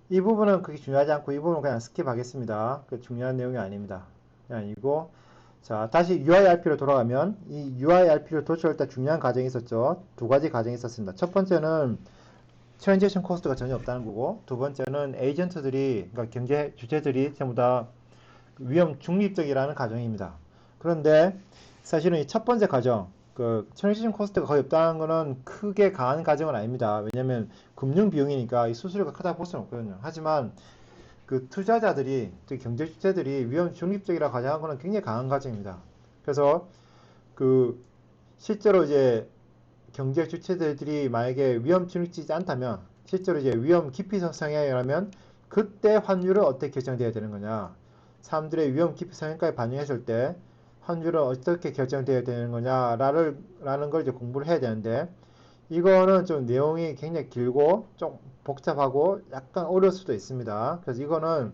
이 부분은 그렇게 중요하지 않고 이 부분은 그냥 스킵하겠습니다. 그 중요한 내용이 아닙니다. 그냥 아니고 자 다시 UIRP로 돌아가면 이 UIRP를 도출할 때 중요한 과정이 있었죠. 두 가지 과정이 있었습니다. 첫 번째는 트랜지션 코스트가 전혀 없다는 거고 두 번째는 에이전트들이 그러니까 경제 주체들이 전부 다 위험 중립적이라는 가정입니다. 그런데 사실은 이 첫 번째 가정, 그 트랜지션 코스트가 거의 없다는 것은 크게 강한 가정은 아닙니다. 왜냐하면 금융 비용이니까 이 수수료가 크다 볼 수는 없거든요. 하지만 그 투자자들이, 즉 경제 주체들이 위험 중립적이라고 가정한 것은 굉장히 강한 가정입니다. 그래서 그 실제로 이제 경제 주체들이 만약에 위험 중립적이지 않다면 실제로 이제 위험 깊이 성향이라면 그때 환율은 어떻게 결정돼야 되는 거냐? 사람들의 위험 깊이 성향까지 반영했을 때 환율은 어떻게 결정돼야 되는 거냐라는 걸 이제 공부를 해야 되는데 이거는 좀 내용이 굉장히 길고 좀 복잡하고 약간 어려울 수도 있습니다. 그래서 이거는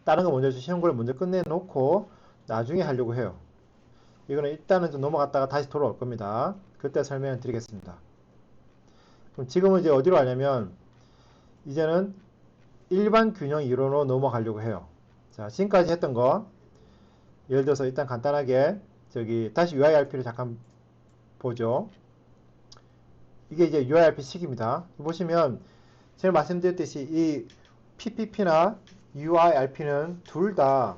다른 거 먼저 쉬운 걸 먼저 끝내놓고 나중에 하려고 해요. 이거는 일단은 좀 넘어갔다가 다시 돌아올 겁니다. 그때 설명을 드리겠습니다. 그럼 지금은 이제 어디로 가냐면 이제는 일반 균형 이론으로 넘어가려고 해요. 자, 지금까지 했던 거 예를 들어서 일단 간단하게 저기 다시 UIRP를 잠깐 보죠. 이게 이제 UIRP 식입니다. 보시면 제가 말씀드렸듯이 이 PPP나 UIRP는 둘 다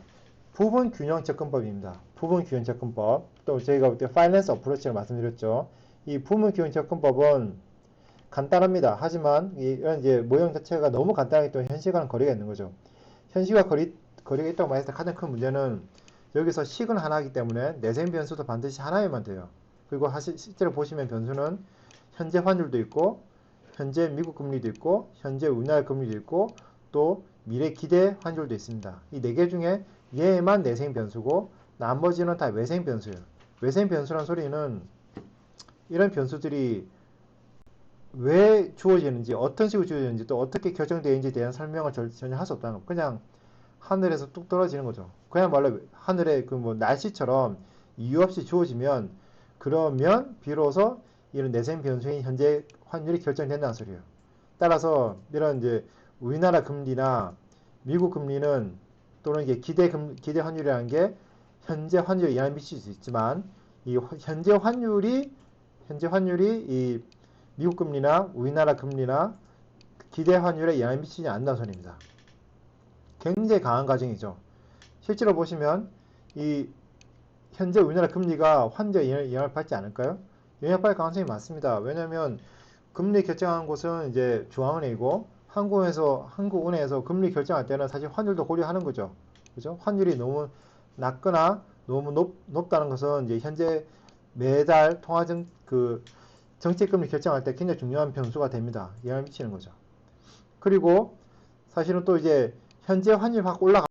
부분 균형 접근법입니다. 부분 균형 접근법. 또 저희가 그때 파이낸스 어프로치를 말씀드렸죠. 이 부분 균형 접근법은 간단합니다. 하지만 이런 이제 모형 자체가 너무 간단하기 때문에 현실과는 거리가 있는 거죠. 현실과 거리가 있다고 말했을 때 가장 큰 문제는 여기서 식은 하나이기 때문에 내생 변수도 반드시 하나여만 돼요. 그리고 실제로 보시면 변수는 현재 환율도 있고 현재 미국 금리도 있고 현재 우리나라 금리도 있고 또 미래 기대 환율도 있습니다. 이 네 개 중에 얘만 내생 변수고 나머지는 다 외생 변수예요. 외생 변수란 소리는 이런 변수들이 왜 주어지는지 어떤 식으로 주어지는지 또 어떻게 결정되는지에 대한 설명을 전혀 할 수 없다는 거. 그냥 하늘에서 뚝 떨어지는 거죠. 그야말로 하늘의 그 뭐 날씨처럼 이유 없이 주어지면 그러면 비로소 이런 내생 변수인 현재 환율이 결정된다는 소리예요. 따라서 이런 이제 우리나라 금리나 미국 금리는 또는 이게 기대 환율이라는 게 현재 환율에 영향을 미칠 수 있지만 이 현재 환율이 이 미국 금리나 우리나라 금리나 기대 환율에 영향을 미치지 않는다는 소리입니다. 굉장히 강한 가정이죠. 실제로 보시면 이 현재 우리나라 금리가 환율에 영향을 받지 않을까요? 영향을 받을 가능성이 많습니다. 왜냐하면 금리 결정하는 곳은 이제 중앙은행이고 한국은행에서 금리 결정할 때는 사실 환율도 고려하는 거죠. 그죠? 환율이 너무 낮거나 너무 높다는 것은 이제 현재 매달 정책금리 결정할 때 굉장히 중요한 변수가 됩니다. 영향을 미치는 거죠. 그리고 사실은 또 이제 현재 환율 확 올라가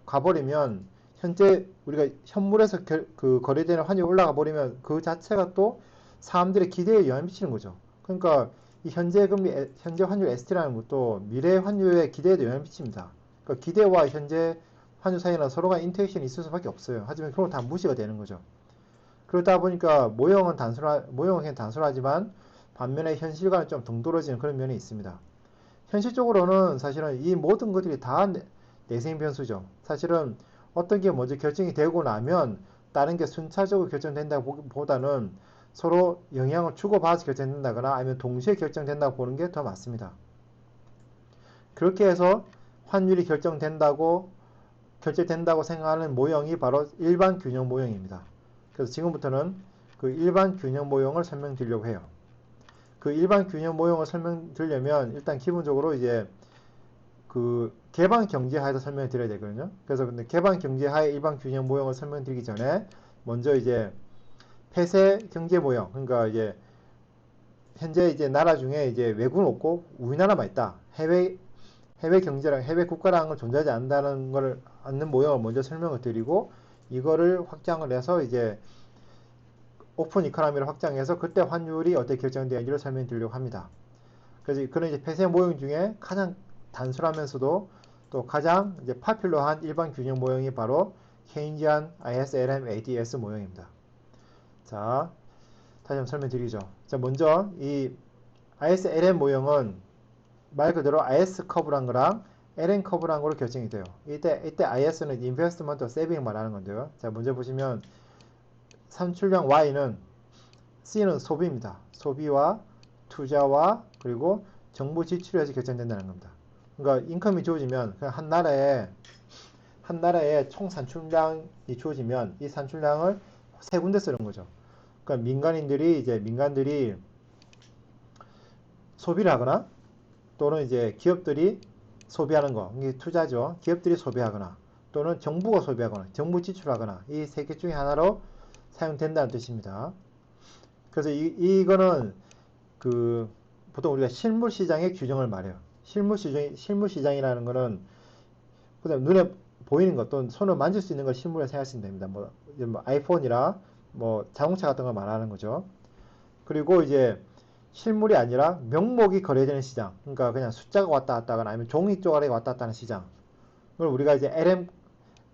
버리면 현재 우리가 현물에서 거래되는 환율이 올라가 버리면 그 자체가 또 사람들의 기대에 영향을 미치는 거죠. 그러니까 이 현재 환율 ST라는 것도 미래 환율의 기대에도 영향을 미칩니다. 그러니까 기대와 현재 환율 사이는 서로가 인터랙션이 있을 수밖에 없어요. 하지만 그런 다 무시가 되는 거죠. 그러다 보니까 모형은 그냥 단순하지만 반면에 현실과는 좀 동떨어지는 그런 면이 있습니다. 현실적으로는 사실은 이 모든 것들이 다 내생 변수죠. 사실은 어떤 게 먼저 결정이 되고 나면 다른 게 순차적으로 결정된다고 보다는 서로 영향을 주고받아서 결정된다거나 아니면 동시에 결정된다고 보는 게 더 맞습니다. 그렇게 해서 환율이 결정된다고 생각하는 모형이 바로 일반 균형 모형입니다. 그래서 지금부터는 그 일반 균형 모형을 설명드리려고 해요. 그 일반 균형 모형을 설명드리려면 일단 기본적으로 이제 그 개방 경제 하에서 설명을 드려야 되거든요. 그래서 근데 개방 경제 하에 일반 균형 모형을 설명드리기 전에 먼저 이제 폐쇄 경제 모형, 그러니까 이제 현재 이제 나라 중에 이제 외국은 없고 우리나라만 있다. 해외 경제랑 해외 국가라는 건 존재하지 않는다는 걸 않는 모형을 먼저 설명을 드리고 이거를 확장을 해서 이제 오픈 이코노미를 확장해서 그때 환율이 어떻게 결정되는지를 설명드리려고 합니다. 그래서 그런 이제 폐쇄 모형 중에 가장 단순하면서도 또 가장 이제 파퓰러한 일반 균형 모형이 바로 케인지안 ISLM ADS 모형입니다. 자, 다시 한번 설명드리죠. 자, 먼저 이 ISLM 모형은 말 그대로 IS 커브란 거랑 LN 커브란 거로 결정이 돼요. 이때 IS는 인베스트먼트 세이빙 말하는 건데요. 자, 먼저 보시면 산출량 Y는 C는 소비입니다. 소비와 투자와 그리고 정부 지출에 서 결정된다는 겁니다. 그러니까 인컴이 주어지면 그냥 한 나라에 총 산출량이 주어지면 이 산출량을 세 군데 쓰는 거죠. 그러니까 민간들이 소비를 하거나 또는 이제 기업들이 소비하는 거, 이게 투자죠. 기업들이 소비하거나 또는 정부가 소비하거나 정부 지출하거나 이 세 개 중에 하나로 사용된다는 뜻입니다. 그래서 이거는 그 보통 우리가 실물 시장의 규정을 말해요. 실물 시장이라는 거는 그다음 눈에 보이는 것 또는 손을 만질 수 있는 걸 실물에 생각하시면 됩니다. 뭐 아이폰이라 뭐 자동차 같은 걸 말하는 거죠. 그리고 이제 실물이 아니라 명목이 거래되는 시장. 그러니까 그냥 숫자가 왔다 갔다 하거나 아니면 종이 쪼가리가 왔다 갔다 하는 시장. 그걸 우리가 이제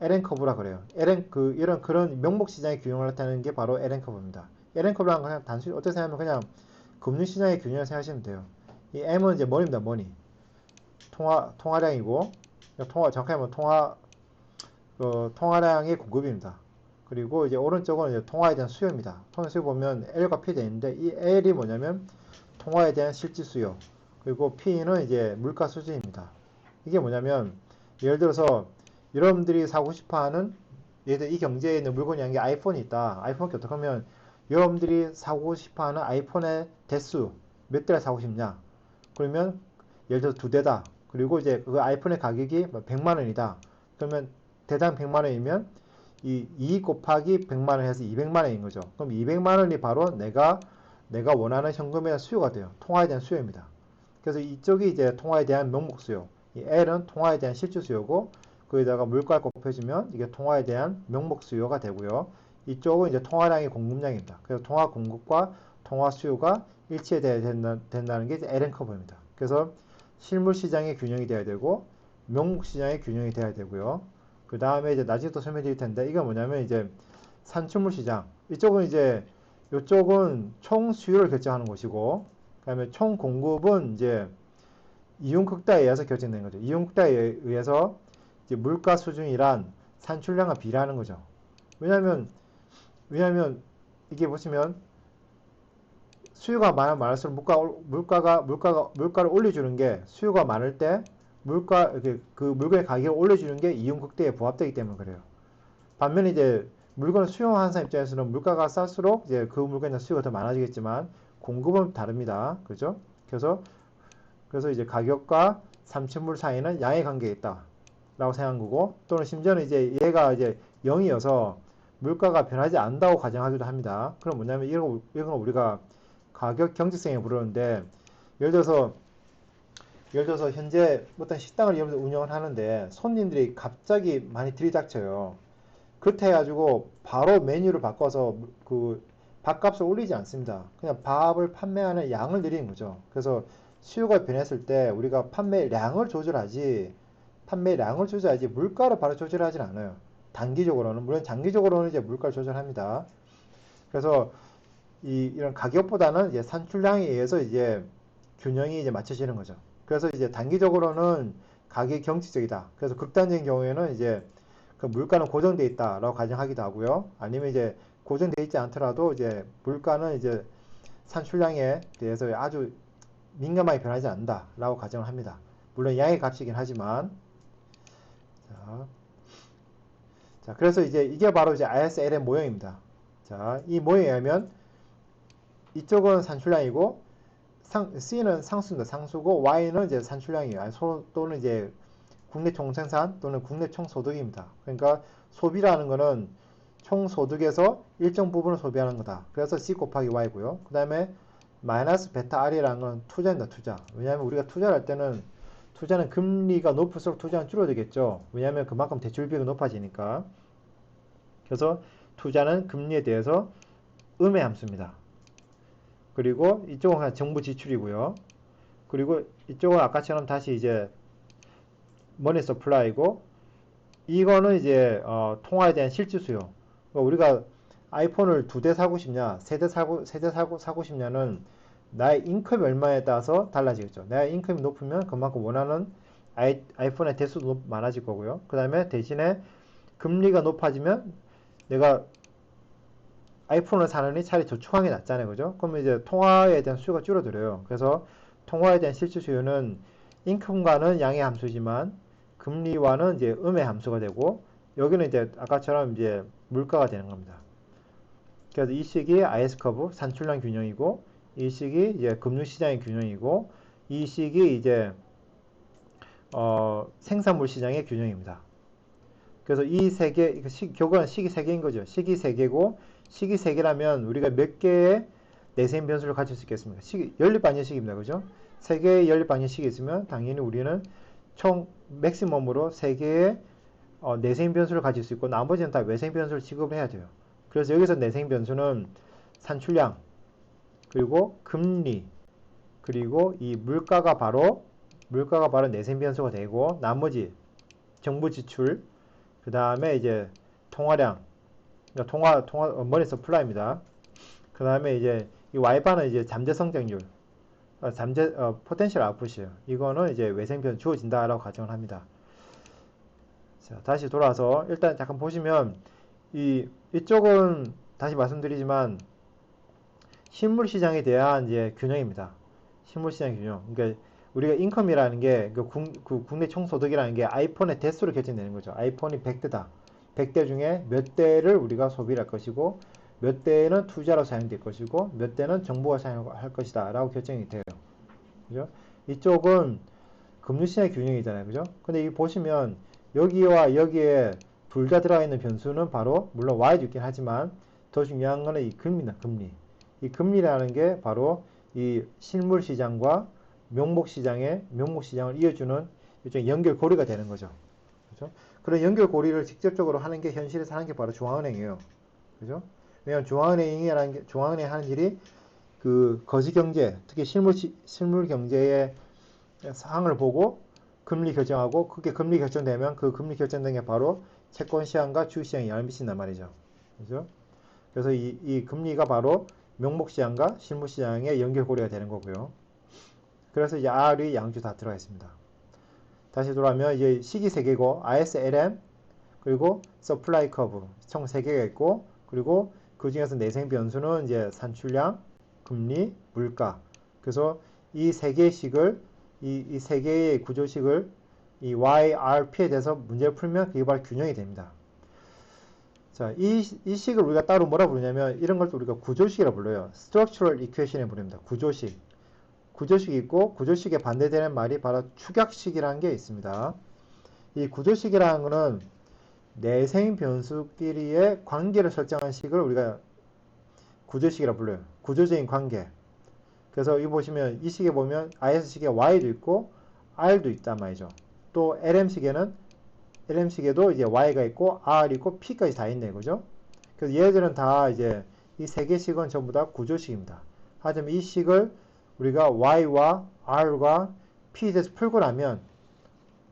LN 커브라 그래요. 이런 그런 명목 시장의 균형을 나타내는 게 바로 LN 커브입니다. LN 커브란 그냥 단순히 어떻게 생각하면 그냥 금융 시장의 균형을 생각하시면 돼요. 이 M은 이제 머니입니다. 머니. 통화량이고 정확하게 하면 통화량의 공급입니다. 그리고 이제 오른쪽은 이제 통화에 대한 수요입니다. 통화 수요 보면 L과 P 되어 있는데 이 L이 뭐냐면 통화에 대한 실질 수요. 그리고 P는 이제 물가 수준입니다. 이게 뭐냐면 예를 들어서 여러분들이 사고 싶어하는 이 경제에 있는 물건이 아닌 게 아이폰이 있다. 아이폰 어떻게 하면 여러분들이 사고 싶어하는 아이폰의 대수 몇 대를 사고 싶냐? 그러면 예를 들어서 두 대다. 그리고 이제 그 아이폰의 가격이 100만 원이다. 그러면 대당 100만 원이면 이 2 곱하기 100만 원 해서 200만 원인 거죠. 그럼 200만 원이 바로 내가 원하는 현금에 대한 수요가 돼요. 통화에 대한 수요입니다. 그래서 이쪽이 이제 통화에 대한 명목 수요. 이 L은 통화에 대한 실질 수요고 거기다가 물가를 곱해주면 이게 통화에 대한 명목 수요가 되고요. 이쪽은 이제 통화량의 공급량입니다. 그래서 통화 공급과 통화 수요가 일치해야 된다는 게 이제 LN 커브입니다. 그래서 실물 시장의 균형이 돼야 되고 명목 시장의 균형이 돼야 되고요. 그 다음에 이제 나중에 또 설명드릴 텐데 이건 뭐냐면 이제 산출물 시장 이쪽은 총 수요를 결정하는 곳이고 그다음에 총 공급은 이제 이윤 극대에 의해서 결정되는 거죠. 이윤 극대에 의해서 이제 물가 수준이란 산출량과 비례하는 거죠. 왜냐하면 이게 보시면 수요가 많을수록 물가를 올려주는 게 수요가 많을 때 그 물건의 가격을 올려주는 게 이윤 극대에 부합되기 때문에 그래요. 반면에 이제 물건을 수용하는 사람 입장에서는 물가가 쌀수록 이제 그 물건에 대한 수요가 더 많아지겠지만 공급은 다릅니다. 그죠? 그래서 이제 가격과 산출물 사이는 양의 관계가 있다라고 생각한 거고 또는 심지어는 이제 얘가 이제 0이어서 물가가 변하지 않는다고 가정하기도 합니다. 그럼 뭐냐면 이런 걸 우리가 가격 경직성에 부르는데 예를 들어서 현재 어떤 식당을 운영을 하는데 손님들이 갑자기 많이 들이닥쳐요. 그렇다 해가지고 바로 메뉴를 바꿔서 그 밥값을 올리지 않습니다. 그냥 밥을 판매하는 양을 늘리는 거죠. 그래서 수요가 변했을 때 우리가 판매량을 조절하지 물가를 바로 조절하진 않아요. 단기적으로는 물론 장기적으로는 이제 물가를 조절합니다. 그래서 이런 가격보다는 이제 산출량에 의해서 이제 균형이 이제 맞춰지는 거죠. 그래서 이제 단기적으로는 가격이 경직적이다. 그래서 극단적인 경우에는 이제 그 물가는 고정되어 있다라고 가정하기도 하고요. 아니면 이제 고정되어 있지 않더라도 이제 물가는 이제 산출량에 대해서 아주 민감하게 변하지 않는다라고 가정을 합니다. 물론 양의 값이긴 하지만 자, 그래서 이제 이게 바로 이제 ISL의 모형입니다. 자, 이 모형에 의하면 이쪽은 산출량이고 C는 상수입니다. 상수고 Y는 이제 산출량이에요. 또는 이제 국내 총생산 또는 국내 총소득입니다. 그러니까 소비라는 거는 총소득에서 일정 부분을 소비하는 거다. 그래서 C 곱하기 Y고요. 그 다음에 마이너스 베타 R이라는 건 투자입니다. 투자. 왜냐하면 우리가 투자를 할 때는 투자는 금리가 높을수록 투자는 줄어들겠죠. 왜냐하면 그만큼 대출 비용이 높아지니까. 그래서 투자는 금리에 대해서 음의 함수입니다. 그리고 이쪽은 그냥 정부 지출이고요. 그리고 이쪽은 아까처럼 다시 이제 머니 서플라이고 이거는 이제 통화에 대한 실질 수요. 그러니까 우리가 아이폰을 2대 사고 싶냐, 3대 사고 싶냐는 나의 인컴이 얼마에 따라서 달라지겠죠. 나의 인컴이 높으면 그만큼 원하는 아이폰의 대수도 많아질 거고요. 그 다음에 대신에 금리가 높아지면 내가 아이폰을 사느니 차라리 저축하는 게 낫잖아요. 그죠? 그러면 이제 통화에 대한 수요가 줄어들어요. 그래서 통화에 대한 실질 수요는 인컴과는 양의 함수지만 금리와는 이제 음의 함수가 되고 여기는 이제 아까처럼 이제 물가가 되는 겁니다. 그래서 이 식이 IS 커브 산출량 균형이고 이 식이 이제 금융시장의 균형이고 이 식이 이제 생산물 시장의 균형입니다. 그래서 이 세 개, 결국은 식이 세 개인 거죠. 식이 세 개고 식이 세 개라면 우리가 몇 개의 내세임 변수를 가질 수 있겠습니까? 연립방정식입니다. 그죠? 세 개의 연립방정식이 있으면 당연히 우리는 총 맥시멈으로 세 개의 내세임 변수를 가질 수 있고 나머지는 다 외세임 변수를 취급을 해야 돼요. 그래서 여기서 내세임 변수는 산출량, 그리고 금리, 그리고 이 물가가 바로 내세임 변수가 되고 나머지 정부 지출, 그 다음에 이제 통화량, 그러니까 머니 서플라이입니다. 그 다음에 이제 이 Y바는 이제 잠재 성장률, 포텐셜 아웃풋이에요. 이거는 이제 외생 변수 주어진다라고 가정을 합니다. 자, 다시 돌아와서 일단 잠깐 보시면 이쪽은 다시 말씀드리지만 실물 시장에 대한 이제 균형입니다. 실물 시장 균형. 그러니까 우리가 인컴이라는 게 국내 총소득이라는 게 아이폰의 대수로 결정되는 거죠. 아이폰이 100대다. 100대 중에 몇 대를 우리가 소비를 할 것이고 몇 대는 투자로 사용될 것이고 몇 대는 정부가 사용할 것이다 라고 결정이 돼요. 그죠? 이쪽은 금융시장의 균형이잖아요. 그죠? 근데 이 보시면 여기와 여기에 둘 다 들어가 있는 변수는 바로 물론 Y도 있긴 하지만 더 중요한 거는 이 금리다. 금리. 이 금리라는 게 바로 이 실물 시장과 명목 시장을 이어주는 일종의 연결고리가 되는 거죠. 그죠? 그런 연결고리를 직접적으로 하는 게 현실에서 하는 게 바로 중앙은행이에요. 그죠? 왜냐하면 중앙은행이 하는 일이 그 거시경제, 특히 실물 경제의 상황을 보고 금리 결정하고 그게 금리 결정되면 그 금리 결정된 게 바로 채권 시장과 주식 시장에 영향을 미친단 말이죠. 그죠? 그래서 이 금리가 바로 명목 시장과 실물 시장의 연결고리가 되는 거고요. 그래서 이제 R이 양주 다 들어가 있습니다. 다시 돌아오면 이제 식이 3개고 ISLM 그리고 서플라이 커브 총 3개가 있고 그리고 그 중에서 내생 변수는 이제 산출량, 금리, 물가. 그래서 이 3개의 식을 이 3개의 구조식을 이 YRP에 대해서 문제를 풀면 그게 바로 균형이 됩니다. 자, 이 식을 우리가 따로 뭐라 부르냐면 이런 걸 또 우리가 구조식이라고 불러요. Structural Equation에 부릅니다. 구조식. 구조식이 있고 구조식에 반대되는 말이 바로 축약식이라는 게 있습니다. 이 구조식이라는 거는 내생 변수끼리의 관계를 설정한 식을 우리가 구조식이라고 불러요. 구조적인 관계. 그래서 여기 보시면 이 식에 보면 IS식에 Y도 있고 R도 있단 말이죠. 또 LM식에도 이제 Y가 있고 R이 있고 P까지 다 있네. 그죠? 그래서 얘들은 다 이제 이 세 개 식은 전부 다 구조식입니다. 하지만 이 식을 우리가 Y와 R과 P에 대해서 풀고 나면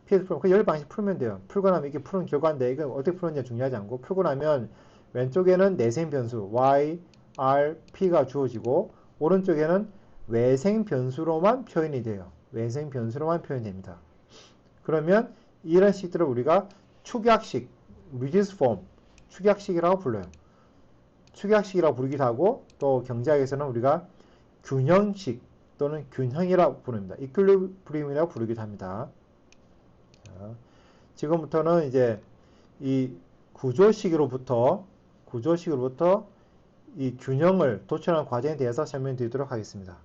그 열 방식 풀면 돼요. 풀고 나면 이게 푸는 결과인데 이거 어떻게 푸는지 중요하지 않고 풀고 나면 왼쪽에는 내생 변수 Y, R, P가 주어지고 오른쪽에는 외생 변수로만 표현이 돼요. 외생 변수로만 표현됩니다. 그러면 이런 식들을 우리가 축약식, reduced form, 축약식이라고 불러요. 축약식이라고 부르기도 하고 또 경제학에서는 우리가 균형식 또는 균형이라고 부릅니다. 이퀄리브리움이라고 부르기도 합니다. 자, 지금부터는 이제 이 구조식으로부터 이 균형을 도출하는 과정에 대해서 설명드리도록 하겠습니다.